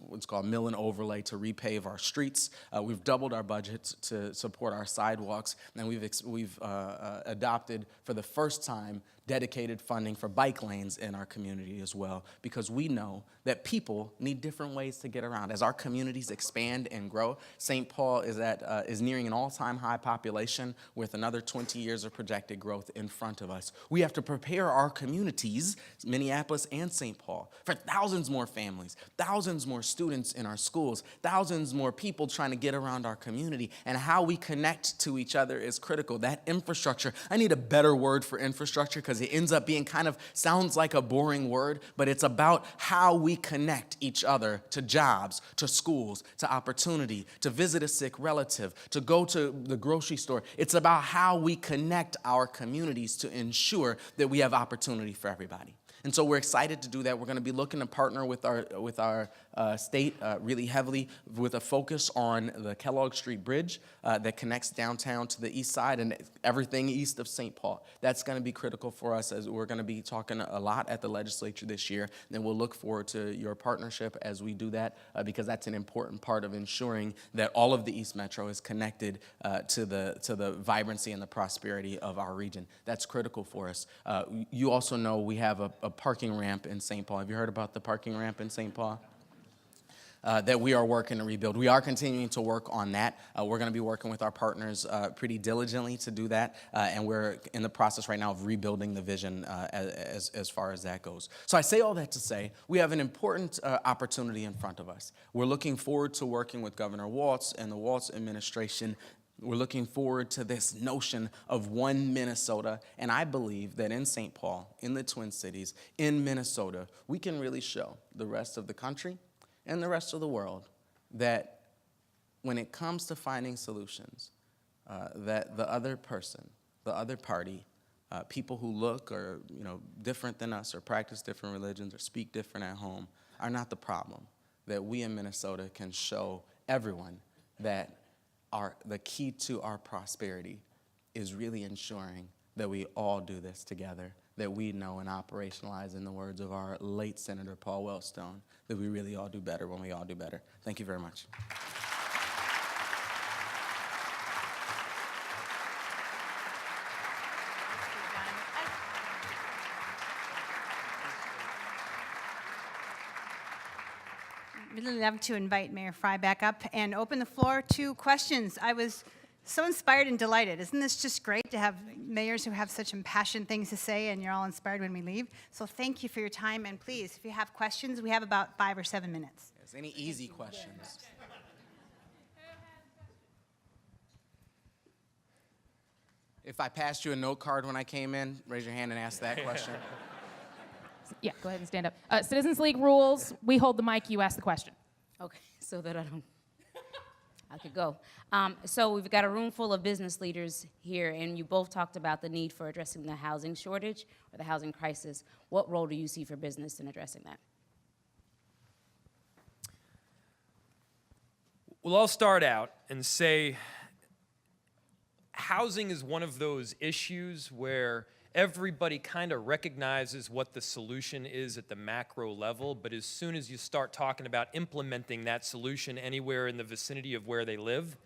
what's called mill and overlay to repave our streets. We've doubled our budget to support our sidewalks, and we've adopted for the first time dedicated funding for bike lanes in our community as well, because we know that people need different ways to get around. As our communities expand and grow, St. Paul is nearing an all-time high population with another 20 years of projected growth in front of us. We have to prepare our communities, Minneapolis and St. Paul, for thousands more families, thousands more students in our schools, thousands more people trying to get around our community, and how we connect to each other is critical. That infrastructure, I need a better word for infrastructure because because it ends up being sounds like a boring word, but it's about how we connect each other to jobs, to schools, to opportunity, to visit a sick relative, to go to the grocery store. It's about how we connect our communities to ensure that we have opportunity for everybody. And so we're excited to do that. We're going to be looking to partner with our state really heavily with a focus on the Kellogg Street Bridge that connects downtown to the east side and everything east of St. Paul. That's going to be critical for us, as we're going to be talking a lot at the legislature this year. And we'll look forward to your partnership as we do that, because that's an important part of ensuring that all of the East Metro is connected to the vibrancy and the prosperity of our region. That's critical for us. You also know we have a parking ramp in St. Paul. Have you heard about the parking ramp in St. Paul? That we are working to rebuild. We are continuing to work on that. We're going to be working with our partners pretty diligently to do that, and we're in the process right now of rebuilding the vision as far as that goes. So I say all that to say we have an important opportunity in front of us. We're looking forward to working with Governor Walz and the Walz administration. We're looking forward to this notion of one Minnesota, and I believe that in St. Paul, in the Twin Cities, in Minnesota, we can really show the rest of the country and the rest of the world that when it comes to finding solutions, that the other person, the other party, people who look or different than us or practice different religions or speak different at home are not the problem. That we in Minnesota can show everyone that the key to our prosperity is really ensuring that we all do this together, that we know and operationalize, in the words of our late Senator Paul Wellstone, that we really all do better when we all do better. Thank you very much. I'd really love to invite Mayor Frey back up and open the floor to questions. I was so inspired and delighted. Isn't this just great to have mayors who have such impassioned things to say, and you're all inspired when we leave? So thank you for your time, and please, if you have questions, we have about 5 or 7 minutes. Yes, any easy questions? If I passed you a note card when I came in, raise your hand and ask that question. Yeah, go ahead and stand up. Citizens League rules, we hold the mic, you ask the question. Okay, so that I could go. So we've got a room full of business leaders here, and you both talked about the need for addressing the housing shortage or the housing crisis. What role do you see for business in addressing that? Well, I'll start out and say housing is one of those issues where everybody kind of recognizes what the solution is at the macro level, but as soon as you start talking about implementing that solution anywhere in the vicinity of where they live,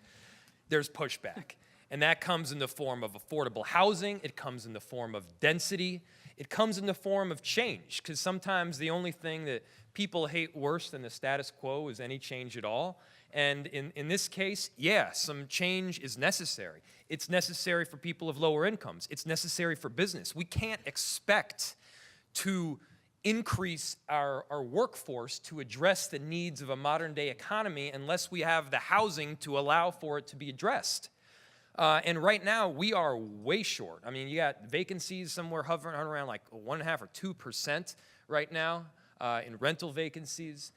there's pushback. And that comes in the form of affordable housing, it comes in the form of density, it comes in the form of change, because sometimes the only thing that people hate worse than the status quo is any change at all. And in this case, yeah, some change is necessary. It's necessary for people of lower incomes. It's necessary for business. We can't expect to increase our workforce to address the needs of a modern day economy unless we have the housing to allow for it to be addressed. And right now, we are way short. I mean, you got vacancies somewhere hovering around like 1.5 or 2% right now in rental vacancies.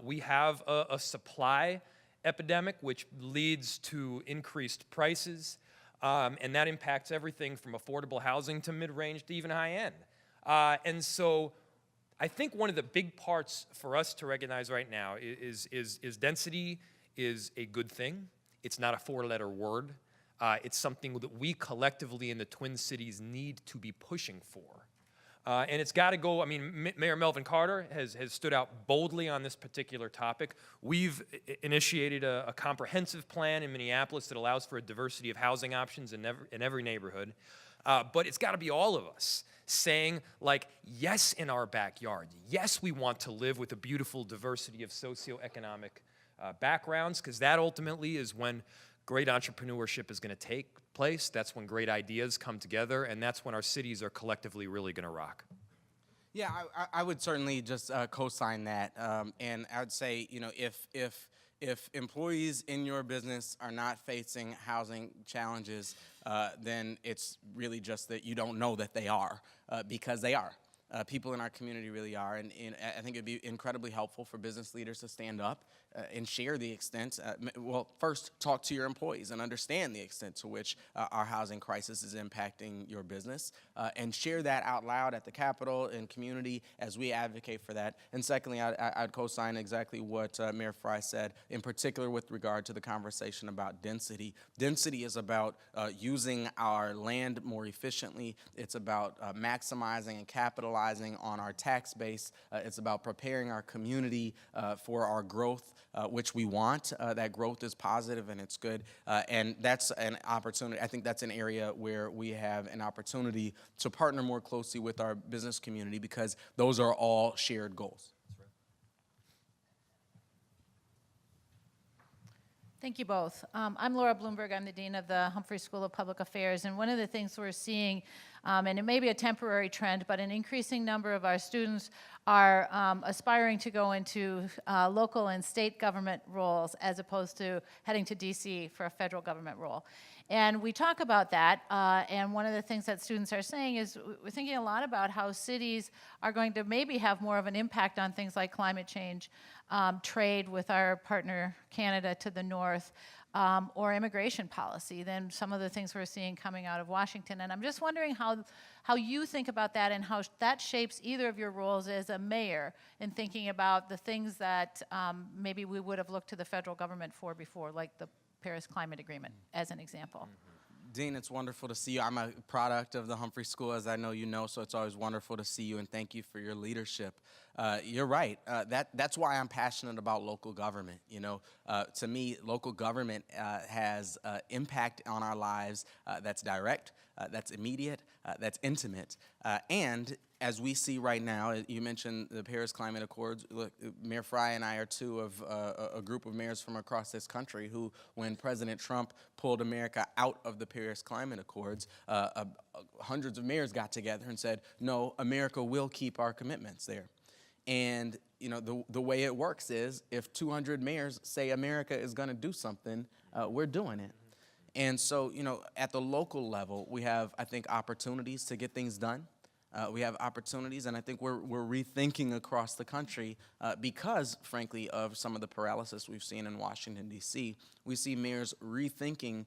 We have a supply epidemic, which leads to increased prices, and that impacts everything from affordable housing to mid-range to even high-end. And so I think one of the big parts for us to recognize right now is density is a good thing. It's not a four-letter word. It's something that we collectively in the Twin Cities need to be pushing for. And it's got to go, I mean, Mayor Melvin Carter has stood out boldly on this particular topic. We've initiated a comprehensive plan in Minneapolis that allows for a diversity of housing options in every neighborhood. But it's got to be all of us saying, like, yes, in our backyard. Yes, we want to live with a beautiful diversity of socioeconomic backgrounds, because that ultimately is when great entrepreneurship is going to take place. That's when great ideas come together, and that's when our cities are collectively really going to rock. Yeah, I would certainly just co-sign that, and I would say, you know, if if employees in your business are not facing housing challenges, then it's really just that you don't know that they are, because they are. People in our community really are, and I think it'd be incredibly helpful for business leaders to stand up and share the extent. Well, first, talk to your employees and understand the extent to which our housing crisis is impacting your business, and share that out loud at the Capitol and community as we advocate for that. And secondly, I'd co-sign exactly what Mayor Frey said, in particular with regard to the conversation about density. Density is about using our land more efficiently. It's about maximizing and capitalizing on our tax base. It's about preparing our community for our growth, which we want. That growth is positive and it's good. And that's an opportunity. I think that's an area where we have an opportunity to partner more closely with our business community, because those are all shared goals. Thank you both. I'm Laura Bloomberg. I'm the Dean of the Humphrey School of Public Affairs. And one of the things we're seeing, and it may be a temporary trend, but an increasing number of our students are aspiring to go into local and state government roles as opposed to heading to DC for a federal government role. And we talk about that, and one of the things that students are saying is we're thinking a lot about how cities are going to maybe have more of an impact on things like climate change, trade with our partner Canada to the north, or immigration policy than some of the things we're seeing coming out of Washington. And I'm just wondering how you think about that and how that shapes either of your roles as a mayor in thinking about the things that maybe we would have looked to the federal government for before, like the Paris Climate Agreement, as an example. Dean, it's wonderful to see you. I'm a product of the Humphrey School, as I know you know, so it's always wonderful to see you, and thank you for your leadership. You're right. That's why I'm passionate about local government. You know, to me, local government has impact on our lives that's direct, that's immediate, that's intimate, and as we see right now, you mentioned the Paris Climate Accords. Look, Mayor Frey and I are two of a group of mayors from across this country who, when President Trump pulled America out of the Paris Climate Accords, hundreds of mayors got together and said, no, America will keep our commitments there. And you know, the way it works is if 200 mayors say America is going to do something, we're doing it. And so, you know, at the local level, we have, I think, opportunities to get things done. We have opportunities, and I think we're rethinking across the country because, frankly, of some of the paralysis we've seen in Washington, D.C. We see mayors rethinking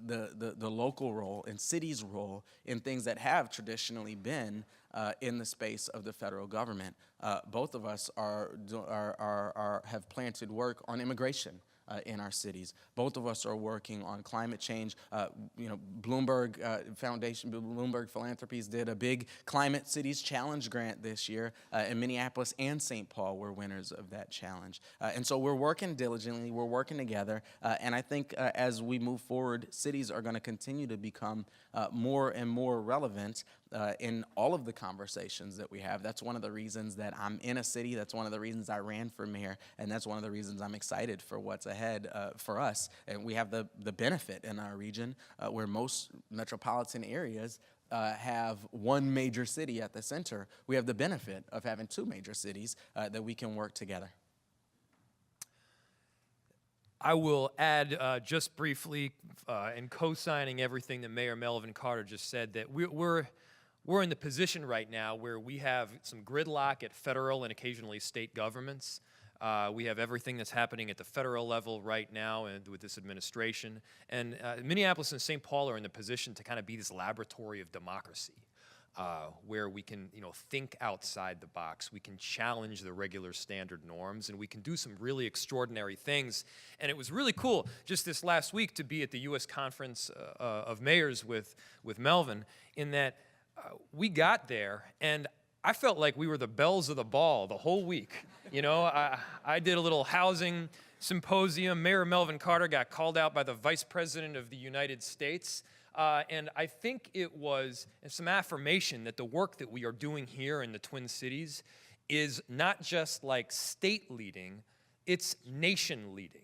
the local role and cities' role in things that have traditionally been in the space of the federal government. Both of us have planted work on immigration in our cities. Both of us are working on climate change. You know, Bloomberg Foundation, Bloomberg Philanthropies did a big Climate Cities Challenge grant this year, and Minneapolis and St. Paul were winners of that challenge. And so we're working diligently, we're working together, and I think as we move forward, cities are going to continue to become more and more relevant in all of the conversations that we have. That's one of the reasons that I'm in a city. That's one of the reasons I ran for mayor, and that's one of the reasons I'm excited for what's ahead for us. And we have the benefit in our region where most metropolitan areas have one major city at the center. We have the benefit of having two major cities that we can work together. I will add just briefly, in co-signing everything that Mayor Melvin Carter just said, that we're in the position right now where we have some gridlock at federal and occasionally state governments. We have everything that's happening at the federal level right now and with this administration. And Minneapolis and St. Paul are in the position to kind of be this laboratory of democracy. Where we can, you know, think outside the box, we can challenge the regular standard norms, and we can do some really extraordinary things. And it was really cool just this last week to be at the U.S. Conference of Mayors with Melvin, in that we got there, and I felt like we were the bells of the ball the whole week. You know, I did a little housing symposium. Mayor Melvin Carter got called out by the Vice President of the United States. And I think it was some affirmation that the work that we are doing here in the Twin Cities is not just like state leading, it's nation leading.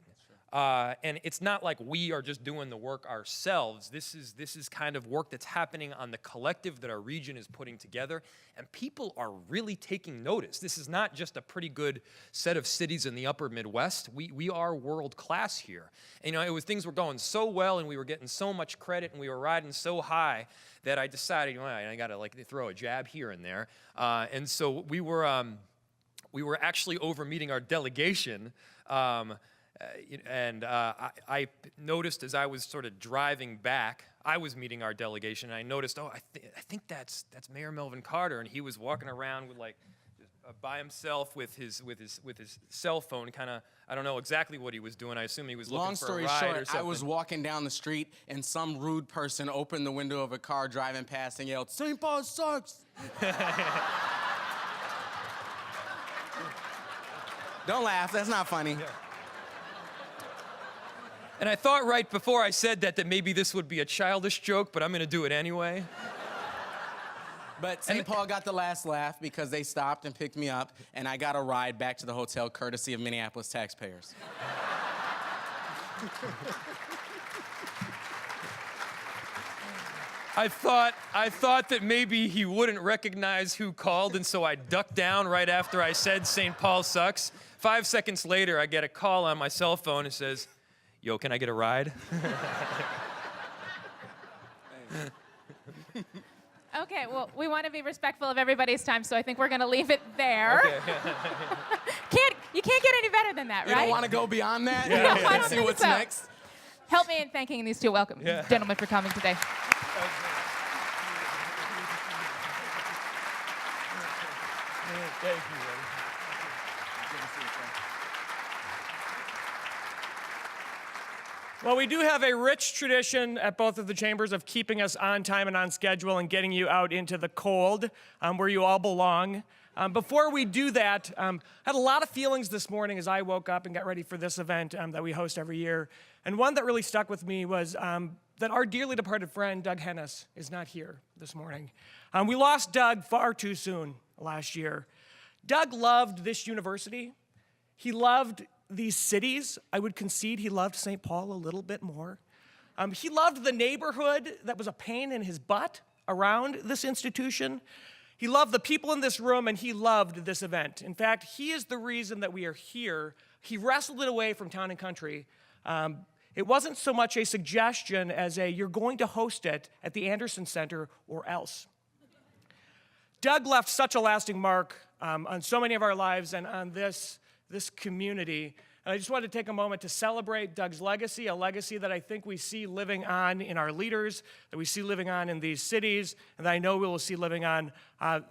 And it's not like we are just doing the work ourselves. This is kind of work that's happening on the collective that our region is putting together, and people are really taking notice. This is not just a pretty good set of cities in the upper Midwest. We are world class here. And, things were going so well, and we were getting so much credit, and we were riding so high that I decided, I got to throw a jab here and there. And so we were actually over meeting our delegation. I noticed as I was sort of driving back, I was meeting our delegation, and I noticed, I think that's Mayor Melvin Carter, and he was walking around with by himself with his cell phone, kind of. I don't know exactly what he was doing. I assume he was looking for a ride or something. Long story short, I was walking down the street, and some rude person opened the window of a car driving past and yelled, "St. Paul sucks!" Don't laugh. That's not funny. Yeah. And I thought right before I said that maybe this would be a childish joke, but I'm going to do it anyway. But St. Paul got the last laugh because they stopped and picked me up, and I got a ride back to the hotel courtesy of Minneapolis taxpayers. I thought that maybe he wouldn't recognize who called, and so I ducked down right after I said St. Paul sucks. 5 seconds later, I get a call on my cell phone. It says, "Yo, can I get a ride?" Okay, well, we want to be respectful of everybody's time, so I think we're going to leave it there. Okay. You can't get any better than that, right? You don't want to go beyond that? No, I don't See think what's so. next? Help me in thanking these two welcome gentlemen for coming today. Thank you, buddy. Well, we do have a rich tradition at both of the chambers of keeping us on time and on schedule and getting you out into the cold where you all belong. Before we do that, I had a lot of feelings this morning as I woke up and got ready for this event that we host every year. And one that really stuck with me was that our dearly departed friend, Doug Hennis, is not here this morning. We lost Doug far too soon last year. Doug loved this university. He loved these cities. I would concede he loved St. Paul a little bit more. He loved the neighborhood that was a pain in his butt around this institution. He loved the people in this room, and he loved this event. In fact, he is the reason that we are here. He wrestled it away from Town and Country. It wasn't so much a suggestion as you're going to host it at the Anderson Center or else. Doug left such a lasting mark on so many of our lives and on this community. And I just wanted to take a moment to celebrate Doug's legacy, a legacy that I think we see living on in our leaders, that we see living on in these cities, and that I know we will see living on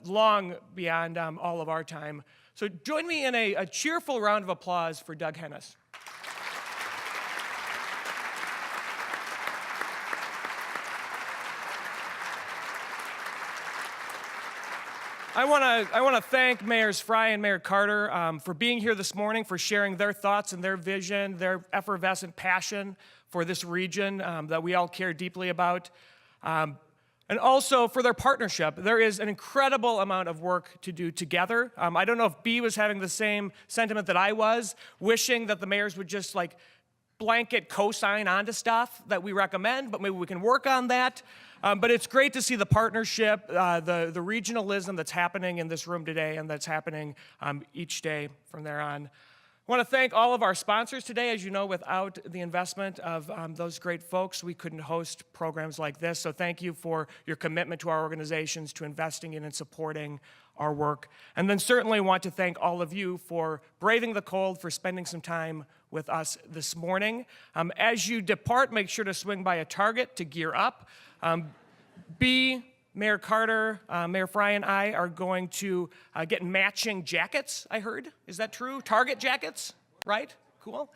long beyond all of our time. So join me in a cheerful round of applause for Doug Hennis. I want to thank Mayors Frey and Mayor Carter for being here this morning, for sharing their thoughts and their vision, their effervescent passion for this region that we all care deeply about, and also for their partnership. There is an incredible amount of work to do together. I don't know if B was having the same sentiment that I was, wishing that the mayors would just blanket co-sign onto stuff that we recommend, but maybe we can work on that. But it's great to see the partnership, the regionalism that's happening in this room today and that's happening each day from there on. I want to thank all of our sponsors today. As you know, without the investment of those great folks, we couldn't host programs like this. So thank you for your commitment to our organizations, to investing in and supporting our work. And then certainly want to thank all of you for braving the cold, for spending some time with us this morning. As you depart, make sure to swing by a Target to gear up. B, Mayor Carter, Mayor Frey, and I are going to get matching jackets, I heard. Is that true? Target jackets, right? Cool.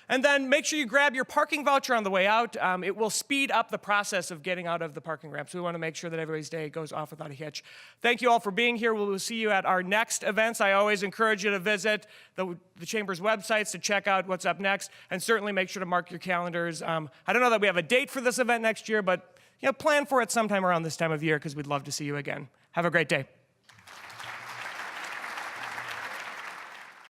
And then make sure you grab your parking voucher on the way out. It will speed up the process of getting out of the parking ramp. So we want to make sure that everybody's day goes off without a hitch. Thank you all for being here. We will see you at our next events. I always encourage you to visit the Chamber's websites to check out what's up next. And certainly make sure to mark your calendars. I don't know that we have a date for this event next year, but plan for it sometime around this time of year because we'd love to see you again. Have a great day.